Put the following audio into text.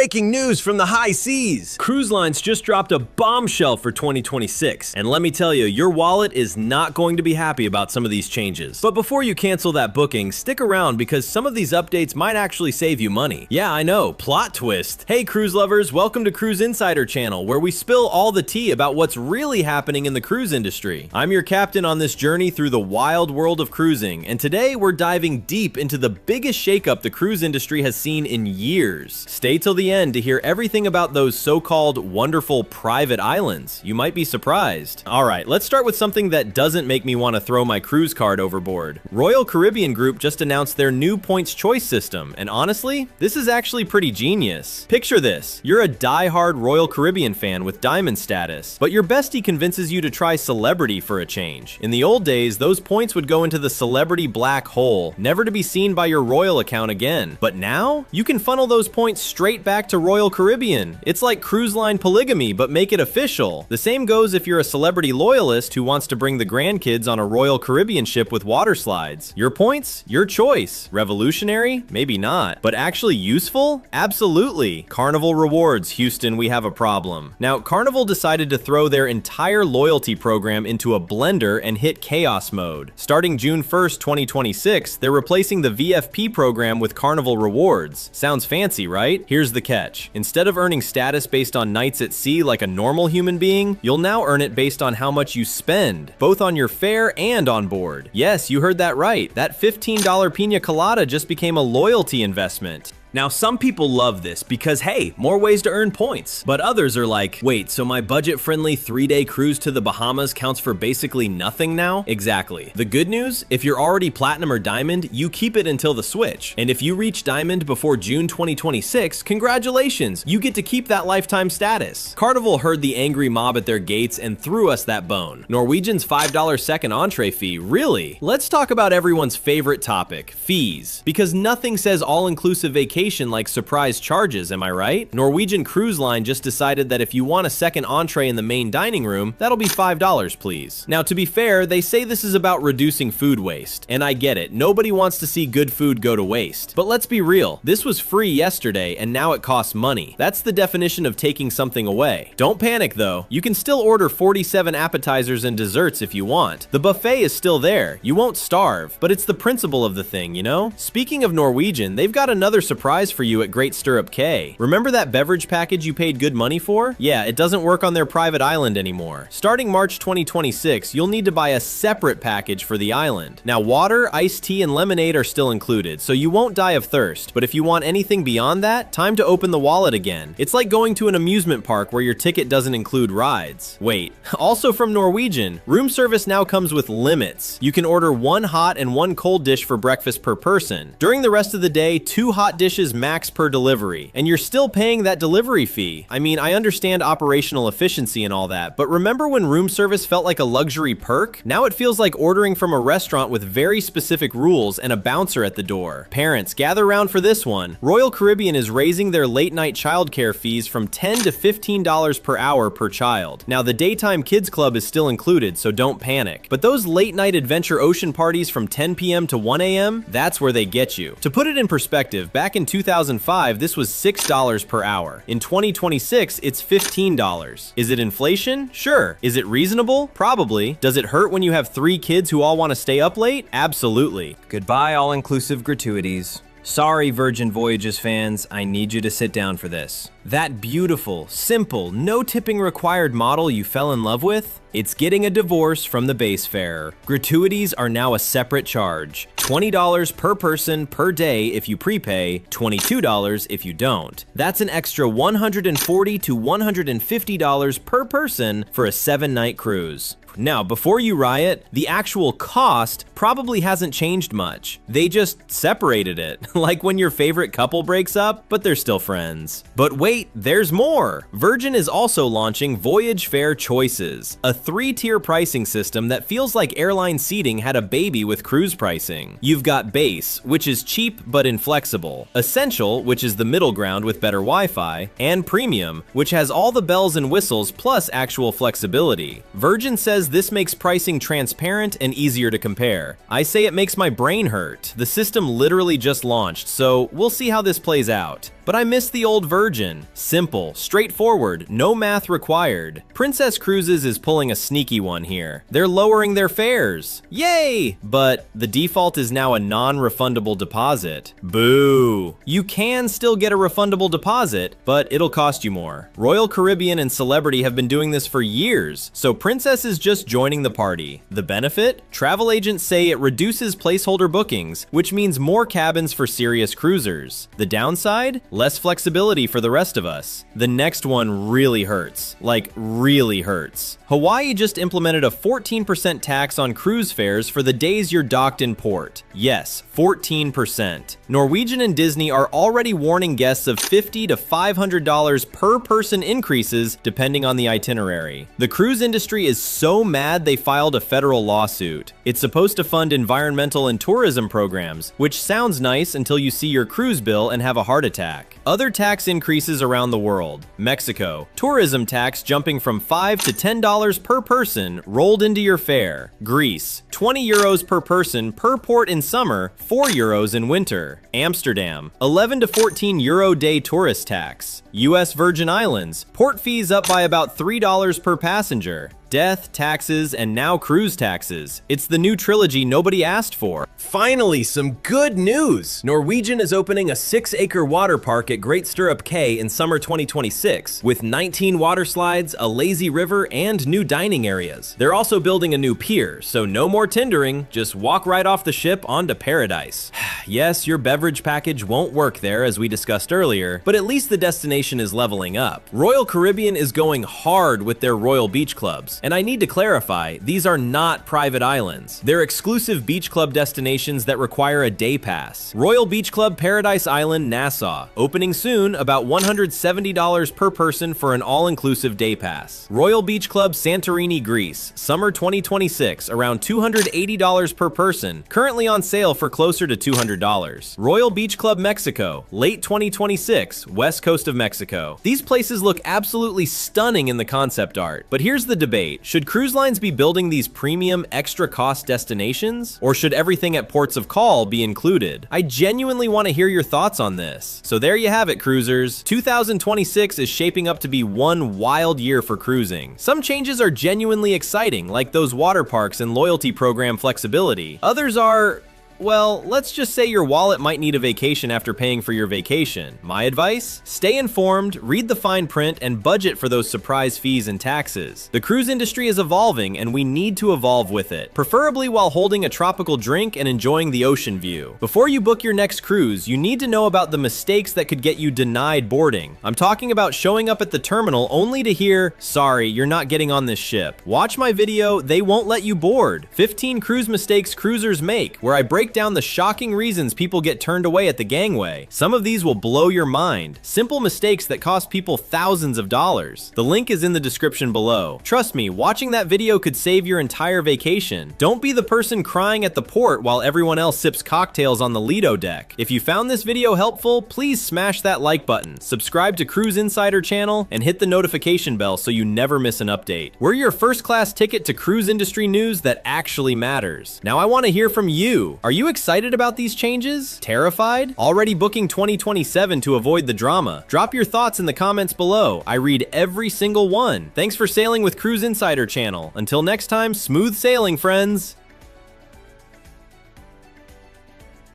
Breaking news from the high seas! Cruise lines just dropped a bombshell for 2026, and let me tell you, your wallet is not going to be happy about some of these changes. But before you cancel that booking, stick around because some of these updates might actually save you money. Yeah, I know, plot twist. Hey cruise lovers, welcome to Cruise Insider Channel, where we spill all the tea about what's really happening in the cruise industry. I'm your captain on this journey through the wild world of cruising, and today we're diving deep into the biggest shakeup the cruise industry has seen in years. Stay till the end to hear everything about those so-called wonderful private islands. You might be surprised. Alright, let's start with something that doesn't make me want to throw my cruise card overboard. Royal Caribbean Group just announced their new points choice system, and honestly, this is actually pretty genius. Picture this, you're a die-hard Royal Caribbean fan with diamond status, but your bestie convinces you to try Celebrity for a change. In the old days, those points would go into the Celebrity black hole, never to be seen by your Royal account again. But now, you can funnel those points straight back to Royal Caribbean. It's like cruise line polygamy, but make it official. The same goes if you're a Celebrity loyalist who wants to bring the grandkids on a Royal Caribbean ship with water slides. Your points, your choice. Revolutionary? Maybe not. But actually useful? Absolutely. Carnival rewards, Houston, we have a problem. Now, Carnival decided to throw their entire loyalty program into a blender and hit chaos mode. Starting June 1st, 2026, they're replacing the VFP program with Carnival rewards. Sounds fancy, right? Here's the catch. Instead of earning status based on nights at sea like a normal human being, you'll now earn it based on how much you spend, both on your fare and on board. Yes, you heard that right. That $15 pina colada just became a loyalty investment. Now, some people love this because, hey, more ways to earn points. But others are like, wait, so my budget-friendly 3-day cruise to the Bahamas counts for basically nothing now? Exactly. The good news, if you're already Platinum or Diamond, you keep it until the switch. And if you reach Diamond before June 2026, congratulations, you get to keep that lifetime status. Carnival heard the angry mob at their gates and threw us that bone. Norwegian's $5 second entree fee, really? Let's talk about everyone's favorite topic, fees. Because nothing says all-inclusive vacation like surprise charges, am I right? Norwegian Cruise Line just decided that if you want a second entree in the main dining room, that'll be $5, please. Now, to be fair, they say this is about reducing food waste, and I get it, nobody wants to see good food go to waste. But let's be real, this was free yesterday, and now it costs money. That's the definition of taking something away. Don't panic though, you can still order 47 appetizers and desserts if you want. The buffet is still there, you won't starve, but it's the principle of the thing, you know? Speaking of Norwegian, they've got another surprise for you at Great Stirrup Cay. Remember that beverage package you paid good money for? Yeah, it doesn't work on their private island anymore. Starting March 2026, you'll need to buy a separate package for the island. Now, water, iced tea, and lemonade are still included, so you won't die of thirst. But if you want anything beyond that, time to open the wallet again. It's like going to an amusement park where your ticket doesn't include rides. Wait, also from Norwegian, room service now comes with limits. You can order 1 hot and 1 cold dish for breakfast per person. During the rest of the day, 2 hot dishes max per delivery, and you're still paying that delivery fee. I mean, I understand operational efficiency and all that, but remember when room service felt like a luxury perk? Now it feels like ordering from a restaurant with very specific rules and a bouncer at the door. Parents, gather around for this one. Royal Caribbean is raising their late-night childcare fees from $10 to $15 per hour per child. Now, the daytime kids club is still included, so don't panic. But those late-night adventure ocean parties from 10 p.m. to 1 a.m., that's where they get you. To put it in perspective, back in 2005, this was $6 per hour. In 2026, it's $15. Is it inflation? Sure. Is it reasonable? Probably. Does it hurt when you have 3 kids who all want to stay up late? Absolutely. Goodbye, all-inclusive gratuities. Sorry, Virgin Voyages fans, I need you to sit down for this. That beautiful, simple, no tipping required model you fell in love with? It's getting a divorce from the base fare. Gratuities are now a separate charge. $20 per person per day if you prepay, $22 if you don't. That's an extra $140 to $150 per person for a 7-night cruise. Now, before you riot, the actual cost probably hasn't changed much. They just separated it, like when your favorite couple breaks up, but they're still friends. But wait, there's more! Virgin is also launching Voyage Fare Choices, a 3-tier pricing system that feels like airline seating had a baby with cruise pricing. You've got Base, which is cheap but inflexible, Essential, which is the middle ground with better Wi-Fi, and Premium, which has all the bells and whistles plus actual flexibility. Virgin says this makes pricing transparent and easier to compare. I say it makes my brain hurt. The system literally just launched, so we'll see how this plays out. But I miss the old Virgin. Simple, straightforward, no math required. Princess Cruises is pulling a sneaky one here. They're lowering their fares. Yay! But the default is now a non-refundable deposit. Boo! You can still get a refundable deposit, but it'll cost you more. Royal Caribbean and Celebrity have been doing this for years, so Princess is just joining the party. The benefit? Travel agents say it reduces placeholder bookings, which means more cabins for serious cruisers. The downside? Less flexibility for the rest of us. The next one really hurts. Like, really hurts. Hawaii just implemented a 14% tax on cruise fares for the days you're docked in port. Yes, 14%. Norwegian and Disney are already warning guests of $50 to $500 per person increases depending on the itinerary. The cruise industry is so mad they filed a federal lawsuit. It's supposed to fund environmental and tourism programs, which sounds nice until you see your cruise bill and have a heart attack. Other tax increases around the world. Mexico, tourism tax jumping from $5 to $10 per person rolled into your fare. Greece, 20 euros per person per port in summer, 4 euros in winter. Amsterdam, 11 to 14 euro day tourist tax. US Virgin Islands, port fees up by about $3 per passenger. Death, taxes, and now cruise taxes. It's the new trilogy nobody asked for. Finally, some good news! Norwegian is opening a 6-acre water park at Great Stirrup Cay in summer 2026, with 19 water slides, a lazy river, and new dining areas. They're also building a new pier, so no more tendering, just walk right off the ship onto paradise. Yes, your beverage package won't work there, as we discussed earlier, but at least the destination is leveling up. Royal Caribbean is going hard with their Royal Beach Clubs. And I need to clarify, these are not private islands. They're exclusive beach club destinations that require a day pass. Royal Beach Club Paradise Island, Nassau. Opening soon, about $170 per person for an all-inclusive day pass. Royal Beach Club Santorini, Greece. Summer 2026, around $280 per person. Currently on sale for closer to $200. Royal Beach Club Mexico. Late 2026, west coast of Mexico. These places look absolutely stunning in the concept art. But here's the debate. Should cruise lines be building these premium, extra-cost destinations? Or should everything at ports of call be included? I genuinely want to hear your thoughts on this. So there you have it, cruisers. 2026 is shaping up to be one wild year for cruising. Some changes are genuinely exciting, like those water parks and loyalty program flexibility. Others are... well, let's just say your wallet might need a vacation after paying for your vacation. My advice? Stay informed, read the fine print, and budget for those surprise fees and taxes. The cruise industry is evolving, and we need to evolve with it, preferably while holding a tropical drink and enjoying the ocean view. Before you book your next cruise, you need to know about the mistakes that could get you denied boarding. I'm talking about showing up at the terminal only to hear, "Sorry, you're not getting on this ship." Watch my video, They Won't Let You Board. 15 cruise mistakes cruisers make, where I break down the shocking reasons people get turned away at the gangway. Some of these will blow your mind. Simple mistakes that cost people thousands of dollars. The link is in the description below. Trust me, watching that video could save your entire vacation. Don't be the person crying at the port while everyone else sips cocktails on the Lido deck. If you found this video helpful, please smash that like button, subscribe to Cruise Insider channel, and hit the notification bell so you never miss an update. We're your first-class ticket to cruise industry news that actually matters. Now I want to hear from you. Are you excited about these changes? Terrified? Already booking 2027 to avoid the drama? Drop your thoughts in the comments below. I read every single one. Thanks for sailing with Cruise Insider channel. Until next time, smooth sailing, friends.